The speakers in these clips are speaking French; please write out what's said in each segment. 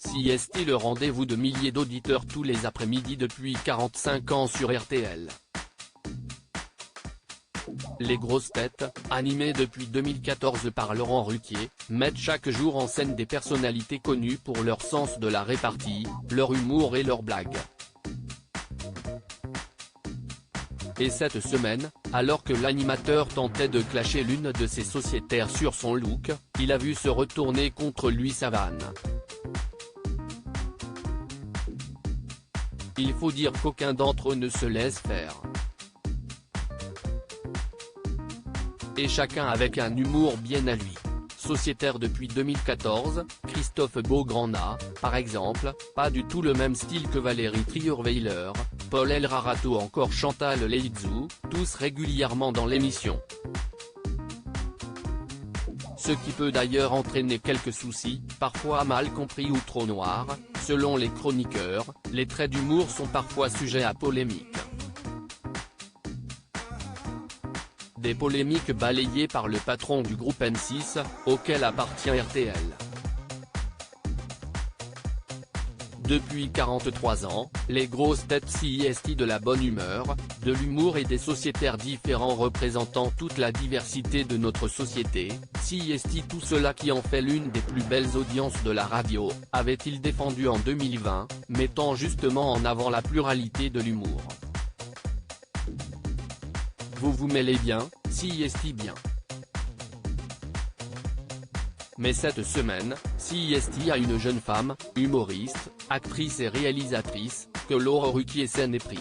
CST, le rendez-vous de milliers d'auditeurs tous les après-midi depuis 45 ans sur RTL. Les grosses têtes, animées depuis 2014 par Laurent Ruquier, mettent chaque jour en scène des personnalités connues pour leur sens de la répartie, leur humour et leurs blagues. Et cette semaine, alors que l'animateur tentait de clasher l'une de ses sociétaires sur son look, il a vu se retourner contre lui sa vanne. Il faut dire qu'aucun d'entre eux ne se laisse faire. Et chacun avec un humour bien à lui. Sociétaire depuis 2014, Christophe Beaugrand n'a, par exemple, pas du tout le même style que Valérie Trierweiler, Paul Elrarat ou encore Chantal Leizou, tous régulièrement dans l'émission. Ce qui peut d'ailleurs entraîner quelques soucis, parfois mal compris ou trop noirs, selon les chroniqueurs. Les traits d'humour sont parfois sujets à polémique. Des polémiques balayées par le patron du groupe M6, auquel appartient RTL. Depuis 43 ans, les grosses têtes CST de la bonne humeur, de l'humour et des sociétaires différents représentant toute la diversité de notre société, CST, tout cela qui en fait l'une des plus belles audiences de la radio, avait-il défendu en 2020, mettant justement en avant la pluralité de l'humour. Vous vous mêlez bien, CST bien. Mais cette semaine, CST a une jeune femme, humoriste, actrice et réalisatrice, que Laurent Ruquier s'est épris.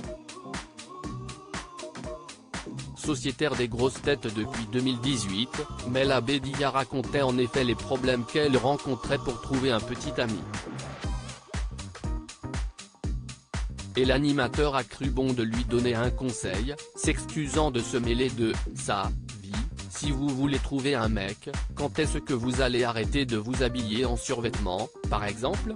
Sociétaire des grosses têtes depuis 2018, Mela Bédia racontait en effet les problèmes qu'elle rencontrait pour trouver un petit ami. Et l'animateur a cru bon de lui donner un conseil, s'excusant de se mêler de sa vie. Si vous voulez trouver un mec, quand est-ce que vous allez arrêter de vous habiller en survêtement, par exemple ?